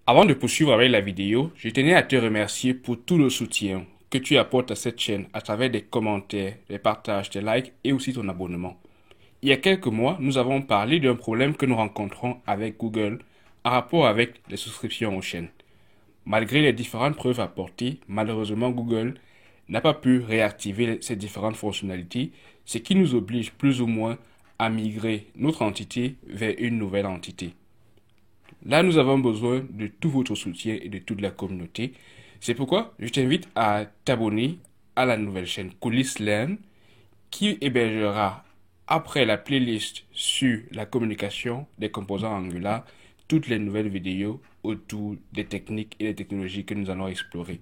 Avant de poursuivre avec la vidéo, je tenais à te remercier pour tout le soutien que tu apportes à cette chaîne à travers des commentaires, des partages, des likes et aussi ton abonnement. Il y a quelques mois, nous avons parlé d'un problème que nous rencontrons avec Google en rapport avec les souscriptions aux chaînes. Malgré les différentes preuves apportées, malheureusement Google n'a pas pu réactiver ces différentes fonctionnalités, ce qui nous oblige plus ou moins à migrer notre entité vers une nouvelle entité. Là, nous avons besoin de tout votre soutien et de toute la communauté. C'est pourquoi je t'invite à t'abonner à la nouvelle chaîne Coulisses Learn qui hébergera, après la playlist sur la communication des composants Angular, toutes les nouvelles vidéos autour des techniques et des technologies que nous allons explorer.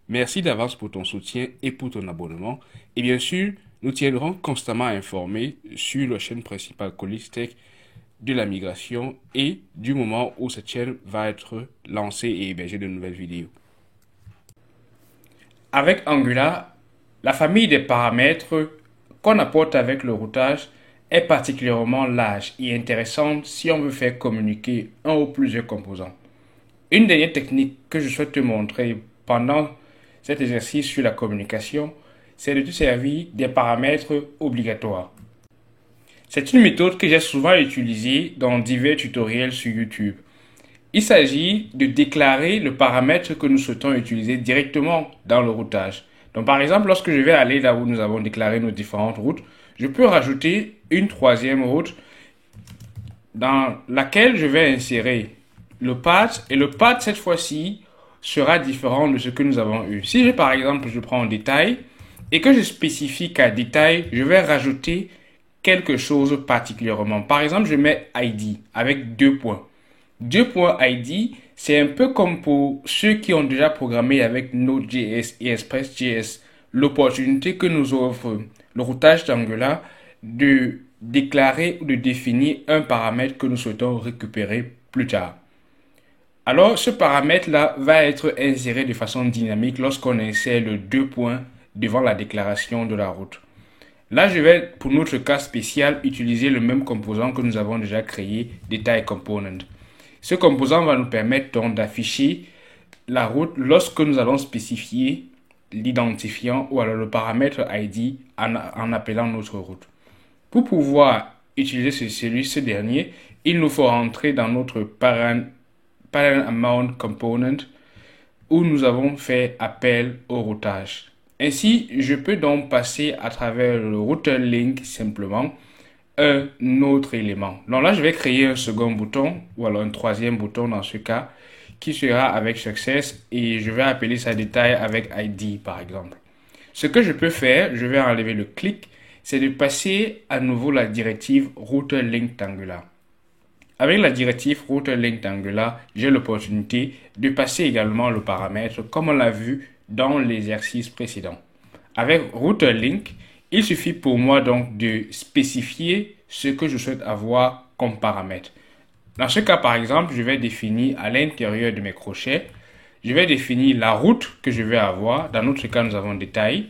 Merci d'avance pour ton soutien et pour ton abonnement. Et bien sûr, nous tiendrons constamment informés sur la chaîne principale Coulisses Tech de la migration et du moment où cette chaîne va être lancée et héberger de nouvelles vidéos. Avec Angular, la famille des paramètres qu'on apporte avec le routage est particulièrement large et intéressante si on veut faire communiquer un ou plusieurs composants. Une dernière technique que je souhaite te montrer pendant cet exercice sur la communication, c'est de te servir des paramètres obligatoires. C'est une méthode que j'ai souvent utilisée dans divers tutoriels sur YouTube. Il s'agit de déclarer le paramètre que nous souhaitons utiliser directement dans le routage. Donc par exemple, lorsque je vais aller là où nous avons déclaré nos différentes routes, je peux rajouter une troisième route dans laquelle je vais insérer le path, et le path cette fois-ci sera différent de ce que nous avons eu. Si par exemple je prends un détail et que je spécifie qu'à détail, je vais rajouter quelque chose particulièrement. Par exemple, je mets ID avec 2 points. 2 points ID, c'est un peu comme pour ceux qui ont déjà programmé avec Node.js et Express.js, l'opportunité que nous offre le routage d'Angular de déclarer ou de définir un paramètre que nous souhaitons récupérer plus tard. Alors, ce paramètre-là va être inséré de façon dynamique lorsqu'on insère le 2 points devant la déclaration de la route. Là, je vais, pour notre cas spécial, utiliser le même composant que nous avons déjà créé, Detail Component. Ce composant va nous permettre donc d'afficher la route lorsque nous allons spécifier l'identifiant ou alors le paramètre ID en appelant notre route. Pour pouvoir utiliser ce dernier, il nous faut rentrer dans notre parent amount component où nous avons fait appel au routage. Ainsi, je peux donc passer à travers le router link simplement un autre élément. Donc là, je vais créer un second bouton ou alors un troisième bouton dans ce cas qui sera avec success et je vais appeler ça détail avec ID par exemple. Ce que je peux faire, je vais enlever le clic, c'est de passer à nouveau la directive router link d'Angular. Avec la directive router link d'Angular, j'ai l'opportunité de passer également le paramètre comme on l'a vu dans l'exercice précédent. Avec router link, il suffit pour moi donc de spécifier ce que je souhaite avoir comme paramètre. Dans ce cas, par exemple, je vais définir à l'intérieur de mes crochets, je vais définir la route que je vais avoir. Dans notre cas, nous avons détail.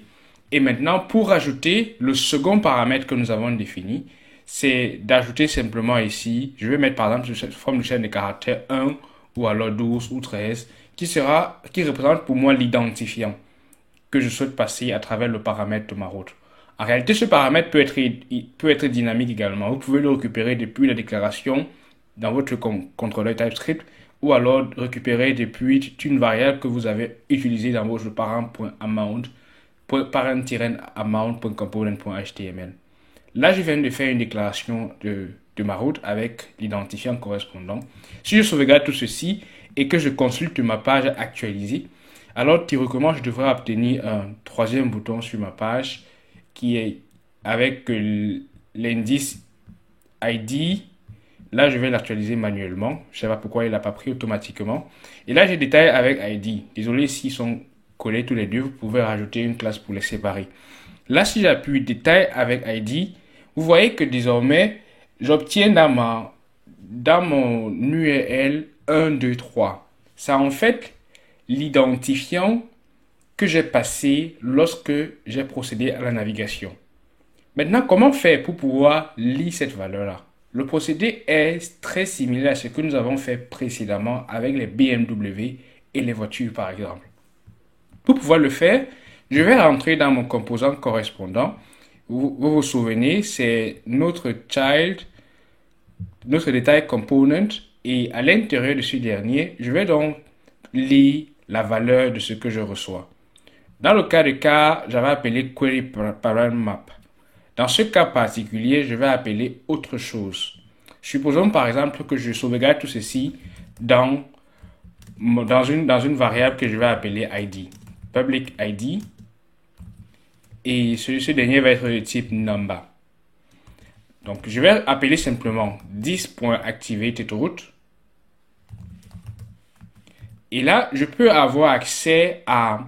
Et maintenant, pour ajouter le second paramètre que nous avons défini, c'est d'ajouter simplement ici, je vais mettre par exemple cette forme de chaîne de caractères 1 ou alors 12 ou 13 qui représente pour moi l'identifiant que je souhaite passer à travers le paramètre de ma route. En réalité, ce paramètre peut être dynamique également. Vous pouvez le récupérer depuis la déclaration dans votre contrôleur TypeScript ou alors récupérer depuis une variable que vous avez utilisée dans votre parent-amount.component.html. Là, je viens de faire une déclaration de ma route avec l'identifiant correspondant. Si je sauvegarde tout ceci et que je consulte ma page actualisée, alors théoriquement, je devrais obtenir un troisième bouton sur ma page qui est avec l'indice ID. Là, je vais l'actualiser manuellement. Je ne sais pas pourquoi il n'a pas pris automatiquement. Et là, j'ai détail avec ID. Désolé s'ils sont collés tous les deux. Vous pouvez rajouter une classe pour les séparer. Là, si j'appuie détail avec ID, vous voyez que désormais, j'obtiens dans mon URL 1, 2, 3. Ça en fait l'identifiant que j'ai passé lorsque j'ai procédé à la navigation. Maintenant, comment faire pour pouvoir lire cette valeur-là? Le procédé est très similaire à ce que nous avons fait précédemment avec les BMW et les voitures par exemple. Pour pouvoir le faire, je vais rentrer dans mon composant correspondant. Vous souvenez, c'est notre child, notre détail component, et à l'intérieur de ce dernier, je vais donc lire la valeur de ce que je reçois. Dans le cas, j'avais appelé query parent map. Dans ce cas particulier, je vais appeler autre chose. Supposons par exemple que je sauvegarde tout ceci dans une variable que je vais appeler ID. Public ID. Et ce dernier va être de type number. Donc, je vais appeler simplement this.activatedRoute. Et là, je peux avoir accès à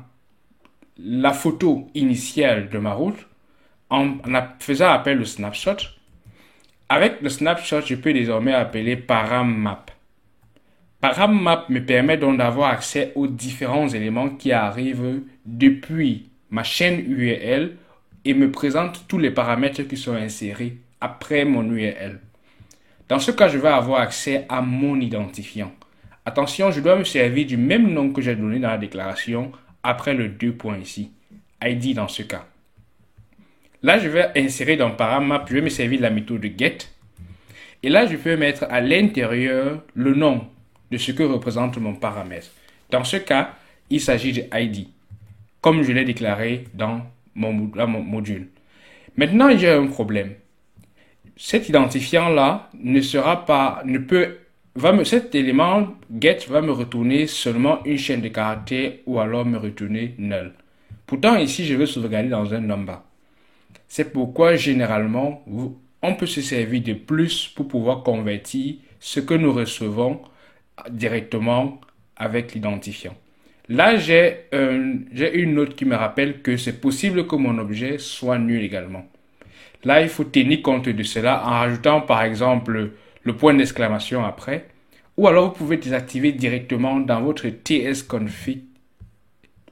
la photo initiale de ma route en faisant appel au snapshot. Avec le snapshot, je peux désormais appeler parammap. Parammap me permet donc d'avoir accès aux différents éléments qui arrivent depuis ma chaîne URL et me présente tous les paramètres qui sont insérés après mon URL. Dans ce cas, je vais avoir accès à mon identifiant. Attention, je dois me servir du même nom que j'ai donné dans la déclaration après le 2 points ici. ID dans ce cas. Là, je vais insérer dans parammap, je vais me servir de la méthode get. Et là, je peux mettre à l'intérieur le nom de ce que représente mon paramètre. Dans ce cas, il s'agit de ID, comme je l'ai déclaré dans mon module. Maintenant, j'ai un problème. Cet identifiant-là cet élément get va me retourner seulement une chaîne de caractères ou alors me retourner null. Pourtant, ici, je veux sauvegarder dans un number. C'est pourquoi, généralement, on peut se servir de plus pour pouvoir convertir ce que nous recevons directement avec l'identifiant. Là, j'ai une note qui me rappelle que c'est possible que mon objet soit nul également. Là, il faut tenir compte de cela en rajoutant par exemple le point d'exclamation après. Ou alors, vous pouvez désactiver directement dans votre tsconfig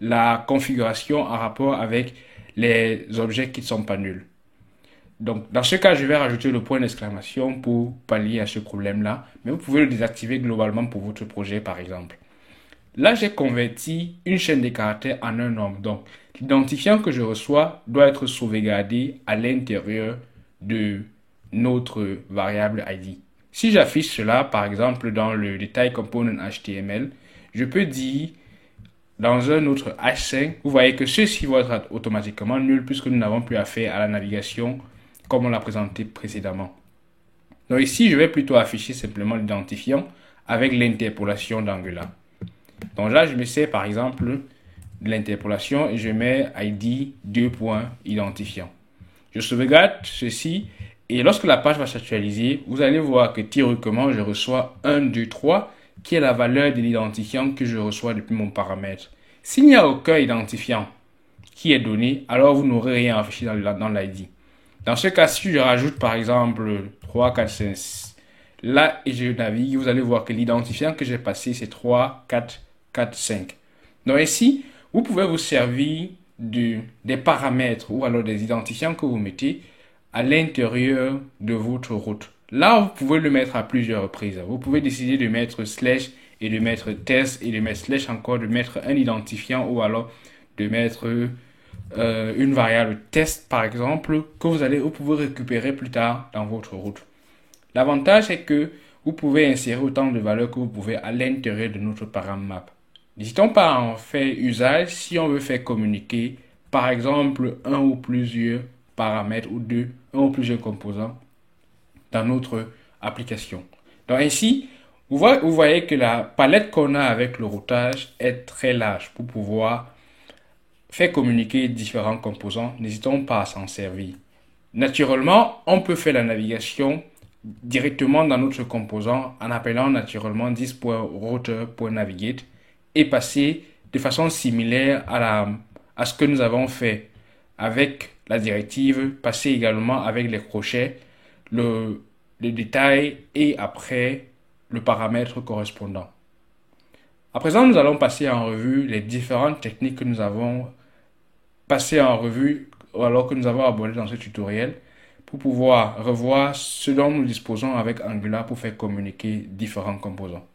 la configuration en rapport avec les objets qui ne sont pas nuls. Donc, dans ce cas, je vais rajouter le point d'exclamation pour pallier à ce problème-là. Mais vous pouvez le désactiver globalement pour votre projet, par exemple. Là, j'ai converti une chaîne de caractères en un nombre. Donc, l'identifiant que je reçois doit être sauvegardé à l'intérieur de notre variable ID. Si j'affiche cela, par exemple, dans le détail component HTML, je peux dire dans un autre H5, vous voyez que ceci va être automatiquement nul puisque nous n'avons plus affaire à la navigation comme on l'a présenté précédemment. Donc ici, je vais plutôt afficher simplement l'identifiant avec l'interpolation d'Angular. Donc là, je me sers par exemple de l'interpolation et je mets ID 2.identifiant. Je sauvegarde ceci et lorsque la page va s'actualiser, vous allez voir que théoriquement, je reçois 1, 2, 3 qui est la valeur de l'identifiant que je reçois depuis mon paramètre. S'il n'y a aucun identifiant qui est donné, alors vous n'aurez rien affiché dans l'ID. Dans ce cas, si je rajoute par exemple 3, 4, 5, là et je navigue, vous allez voir que l'identifiant que j'ai passé, c'est 3, 4, 4, 5. Donc ici, vous pouvez vous servir des paramètres ou alors des identifiants que vous mettez à l'intérieur de votre route. Là, vous pouvez le mettre à plusieurs reprises. Vous pouvez décider de mettre slash et de mettre test et de mettre slash encore, de mettre un identifiant ou alors de mettre une variable test par exemple que vous pouvez récupérer plus tard dans votre route. L'avantage c'est que vous pouvez insérer autant de valeurs que vous pouvez à l'intérieur de notre parammap. N'hésitons pas à en faire usage si on veut faire communiquer par exemple un ou plusieurs paramètres ou un ou plusieurs composants dans notre application. Donc ainsi, vous voyez que la palette qu'on a avec le routage est très large pour pouvoir faire communiquer différents composants. N'hésitons pas à s'en servir. Naturellement, on peut faire la navigation directement dans notre composant en appelant naturellement this.router.navigate et passer de façon similaire à ce que nous avons fait avec la directive, passer également avec les crochets, le détail et après le paramètre correspondant. À présent, nous allons passer en revue les différentes techniques que nous avons passées en revue alors que nous avons abordé dans ce tutoriel pour pouvoir revoir ce dont nous disposons avec Angular pour faire communiquer différents composants.